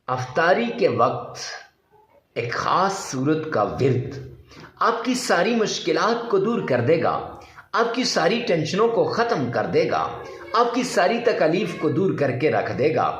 افطاری کے وقت ایک خاص صورت کا ورد آپ کی ساری مشکلات کو دور کر دے گا، آپ کی ساری ٹینشنوں کو ختم کر دے گا، آپ کی ساری تکالیف کو دور کر کے رکھ دے گا،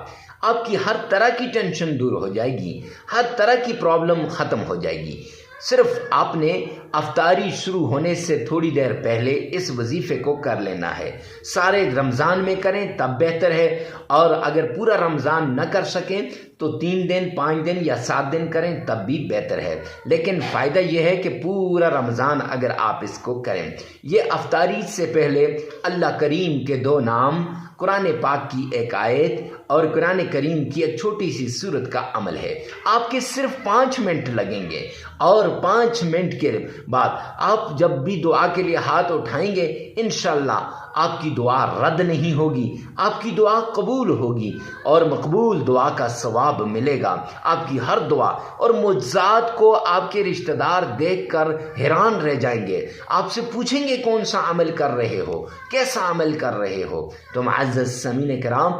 آپ کی ہر طرح کی ٹینشن دور ہو جائے گی، ہر طرح کی پرابلم ختم ہو جائے گی۔ صرف آپ نے افطاری شروع ہونے سے تھوڑی دیر پہلے اس وظیفے کو کر لینا ہے۔ سارے رمضان میں کریں تب بہتر ہے، اور اگر پورا رمضان نہ کر سکیں تو 3 دن 5 دن یا 7 دن کریں تب بھی بہتر ہے، لیکن فائدہ یہ ہے کہ پورا رمضان اگر آپ اس کو کریں۔ یہ افطاری سے پہلے اللہ کریم کے 2 نام، قرآن پاک کی ایک آیت اور قرآن کریم کی ایک چھوٹی سی سورت کا عمل ہے۔ آپ کے صرف 5 منٹ لگیں گے، اور 5 منٹ کے بعد آپ جب بھی دعا کے لیے ہاتھ اٹھائیں گے انشاءاللہ آپ کی دعا رد نہیں ہوگی، آپ کی دعا قبول ہوگی اور مقبول دعا کا ثواب ملے گا۔ آپ کی ہر دعا اور معجزات کو آپ کے رشتہ دار دیکھ کر حیران رہ جائیں گے، آپ سے پوچھیں گے کون سا عمل کر رہے ہو، کیسا عمل کر رہے ہو۔ تو معزز سامعین کرام،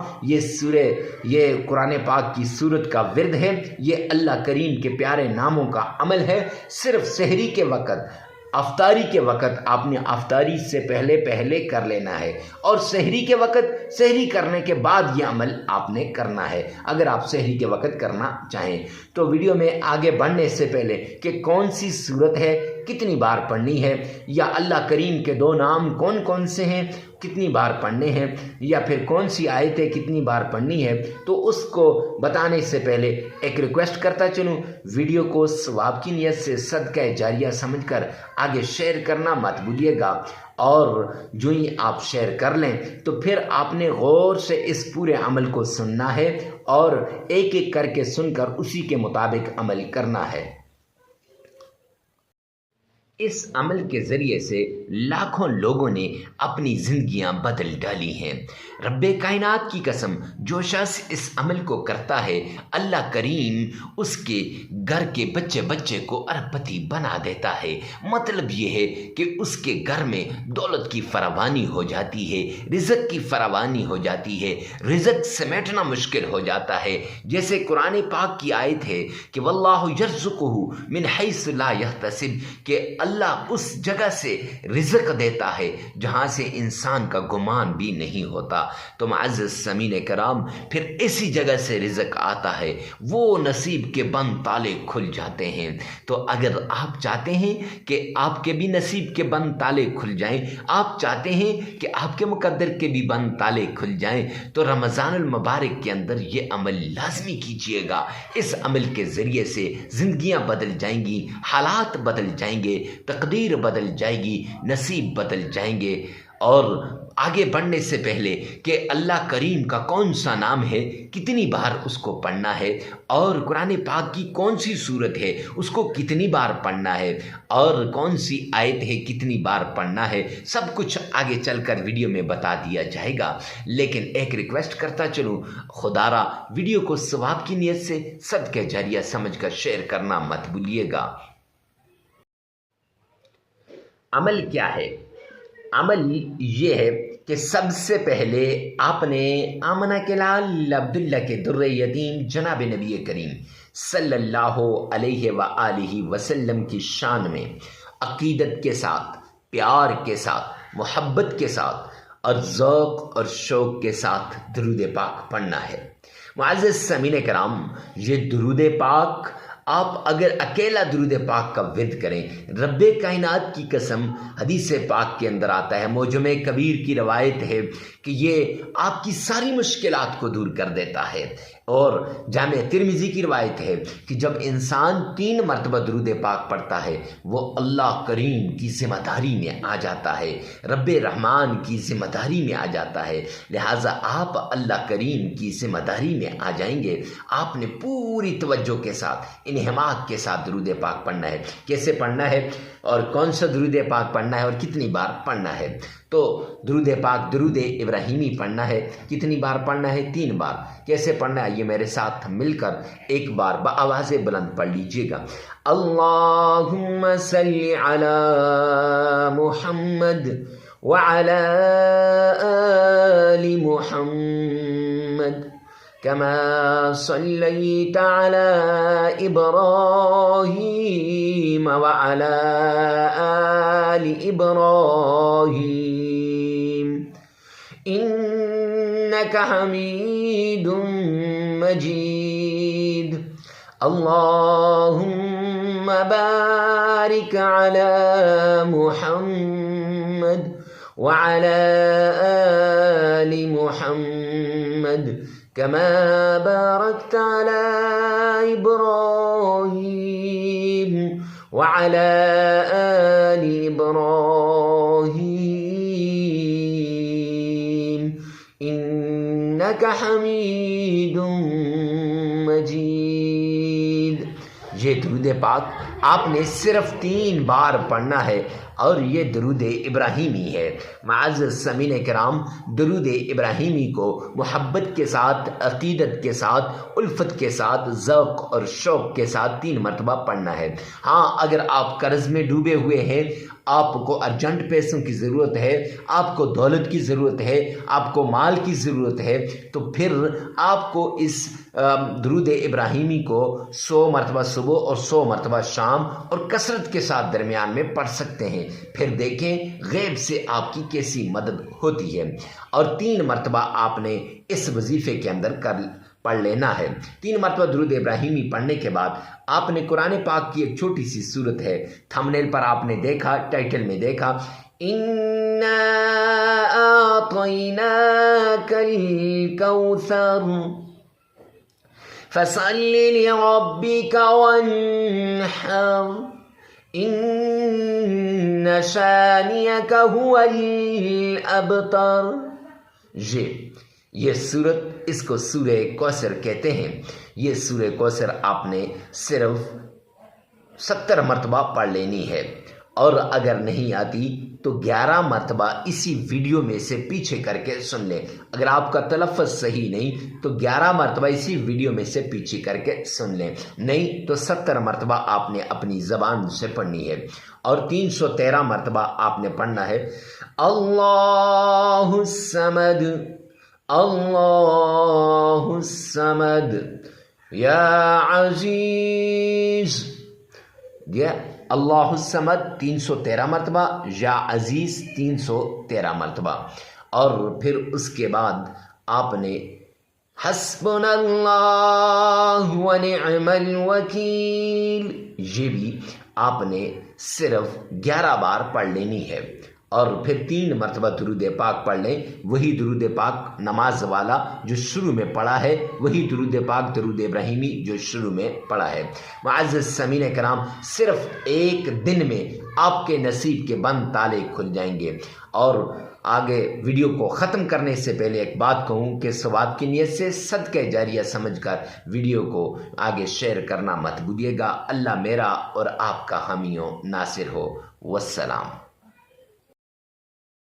یہ قرآن پاک کی سورت کا ورد ہے، یہ اللہ کریم کے پیارے ناموں کا عمل ہے۔ صرف سحری کے وقت، افطاری کے وقت آپ نے افطاری سے پہلے کر لینا ہے، اور سحری کے وقت سحری کرنے کے بعد یہ عمل آپ نے کرنا ہے اگر آپ سحری کے وقت کرنا چاہیں۔ تو ویڈیو میں آگے بڑھنے سے پہلے کہ کون سی صورت ہے، کتنی بار پڑھنی ہے، یا اللہ کریم کے 2 نام کون کون سے ہیں، کتنی بار پڑھنے ہیں، یا پھر کون سی آیتیں کتنی بار پڑھنی ہے، تو اس کو بتانے سے پہلے ایک ریکویسٹ کرتا چلوں، ویڈیو کو ثواب کی نیت سے صدقہ جاریہ سمجھ کر آگے شیئر کرنا مت بھولیے گا، اور جو ہی آپ شیئر کر لیں تو پھر آپ نے غور سے اس پورے عمل کو سننا ہے اور ایک ایک کر کے سن کر اسی کے مطابق عمل کرنا ہے۔ اس عمل کے ذریعے سے لاکھوں لوگوں نے اپنی زندگیاں بدل ڈالی ہیں۔ رب کائنات کی قسم، جو شخص اس عمل کو کرتا ہے اللہ کریم اس کے گھر کے بچے کو اربپتی بنا دیتا ہے۔ مطلب یہ ہے کہ اس کے گھر میں دولت کی فراوانی ہو جاتی ہے، رزق کی فراوانی ہو جاتی ہے، رزق سمیٹنا مشکل ہو جاتا ہے۔ جیسے قرآن پاک کی آیت ہے کہ واللہ یرزقہ من حیث لا یحتسب، کہ اللہ اس جگہ سے رزق دیتا ہے جہاں سے انسان کا گمان بھی نہیں ہوتا۔ تو معزز سامعین کرام، پھر اسی جگہ سے رزق آتا ہے، وہ نصیب کے بند تالے کھل جاتے ہیں۔ تو اگر آپ چاہتے ہیں کہ آپ کے بھی نصیب کے بند تالے کھل جائیں، آپ چاہتے ہیں کہ آپ کے مقدر کے بھی بند تالے کھل جائیں، تو رمضان المبارک کے اندر یہ عمل لازمی کیجیے گا۔ اس عمل کے ذریعے سے زندگیاں بدل جائیں گی، حالات بدل جائیں گے، تقدیر بدل جائے گی، نصیب بدل جائیں گے۔ اور آگے بڑھنے سے پہلے کہ اللہ کریم کا کون سا نام ہے، کتنی بار اس کو پڑھنا ہے، اور قرآن پاک کی کون سی صورت ہے اس کو کتنی بار پڑھنا ہے، اور کون سی آیت ہے کتنی بار پڑھنا ہے، سب کچھ آگے چل کر ویڈیو میں بتا دیا جائے گا۔ لیکن ایک ریکویسٹ کرتا چلوں، خدارا ویڈیو کو ثواب کی نیت سے صدقہ جاریہ سمجھ کر شیئر کرنا مت بھولیے گا۔ عمل کیا ہے؟ عمل یہ ہے کہ سب سے پہلے آپ نے آمنہ کے لال عبداللہ کے در یتیم جناب نبی کریم صلی اللہ علیہ وآلہ وسلم کی شان میں عقیدت کے ساتھ، پیار کے ساتھ، محبت کے ساتھ اور ذوق اور شوق کے ساتھ درود پاک پڑھنا ہے۔ معزز سامعین کرام، یہ درود پاک آپ اگر اکیلا درود پاک کا ورد کریں، رب کائنات کی قسم، حدیث پاک کے اندر آتا ہے، معجم کبیر کی روایت ہے کہ یہ آپ کی ساری مشکلات کو دور کر دیتا ہے۔ اور جامع ترمذی کی روایت ہے کہ جب انسان 3 مرتبہ درود پاک پڑھتا ہے وہ اللہ کریم کی ذمہ داری میں آ جاتا ہے، رب رحمان کی ذمہ داری میں آ جاتا ہے۔ لہٰذا آپ اللہ کریم کی ذمہ داری میں آ جائیں گے۔ آپ نے پوری توجہ کے ساتھ، انہماک کے ساتھ درود پاک پڑھنا ہے۔ کیسے پڑھنا ہے اور کون سا درود پاک پڑھنا ہے اور کتنی بار پڑھنا ہے؟ تو درود پاک درود ابراہیمی پڑھنا ہے۔ کتنی بار پڑھنا ہے؟ 3 بار۔ کیسے پڑھنا ہے؟ یہ میرے ساتھ مل کر ایک بار بآواز بلند پڑھ لیجئے گا۔ اللہم صلی علی محمد وعلی آل محمد كما صليت على إبراهيم وعلى آل إبراهيم إنك حميد مجيد. اللهم بارك على محمد وعلى آل محمد كما باركت على إبراهيم وعلى آل إبراهيم إنك حميد مجيد. یہ درود پاک آپ نے صرف 3 بار پڑھنا ہے اور یہ درود ابراہیمی ہے. معزز سامعین کرام، درود ابراہیمی کو محبت کے ساتھ، عقیدت کے ساتھ، الفت کے ساتھ، ذوق اور شوق کے ساتھ 3 مرتبہ پڑھنا ہے. ہاں، اگر آپ قرض میں ڈوبے ہوئے ہیں، آپ کو ارجنٹ پیسوں کی ضرورت ہے، آپ کو دولت کی ضرورت ہے، آپ کو مال کی ضرورت ہے، تو پھر آپ کو اس درود ابراہیمی کو 100 مرتبہ صبح اور 100 مرتبہ شام اور کثرت کے ساتھ درمیان میں پڑھ سکتے ہیں. پھر دیکھیں غیب سے آپ کی کیسی مدد ہوتی ہے. اور 3 مرتبہ آپ نے اس وظیفے کے اندر پڑھ لینا ہے. 3 مرتبہ درود ابراہیمی پڑھنے کے بعد آپ نے قرآن پاک کی ایک چھوٹی سی صورت ہے، تھمبنیل پر آپ نے دیکھا، ٹائٹل میں دیکھا، اِنَّا أَعْطَيْنَاكَ الْكَوْثَرَ فَصَلِّ لِرَبِّكَ وَانْحَرْ إِنَّ شَانِئَكَ هُوَ الْأَبْتَرُ. یہ سورت، اس کو سورہ کوثر کہتے ہیں. یہ سورہ کوثر آپ نے صرف 70 مرتبہ پڑھ لینی ہے، اور اگر نہیں آتی تو 11 مرتبہ اسی ویڈیو میں سے پیچھے کر کے سن لیں. اگر آپ کا تلفظ صحیح نہیں تو 11 مرتبہ اسی ویڈیو میں سے پیچھے کر کے سن لیں، نہیں تو 70 مرتبہ آپ نے اپنی زبان سے پڑھنی ہے. اور 313 مرتبہ آپ نے پڑھنا ہے اللہ الصمد اللہ الصمد یا عزیز. اللہ الصمد 313 مرتبہ، یا عزیز 313 مرتبہ. اور پھر اس کے بعد آپ نے حسبنا اللہ ونعم الوکیل، یہ بھی آپ نے صرف 11 بار پڑھ لینی ہے. اور پھر 3 مرتبہ درود پاک پڑھ لیں، وہی درود پاک نماز والا جو شروع میں پڑھا ہے، وہی درود پاک درود ابراہیمی جو شروع میں پڑھا ہے. معزز سامعین کرام، صرف 1 دن میں آپ کے نصیب کے بند تالے کھل جائیں گے. اور آگے ویڈیو کو ختم کرنے سے پہلے ایک بات کہوں کہ ثواب کی نیت سے صدقہ جاریہ سمجھ کر ویڈیو کو آگے شیئر کرنا مت بھولیے گا. اللہ میرا اور آپ کا حامی و ناصر ہو. والسلام.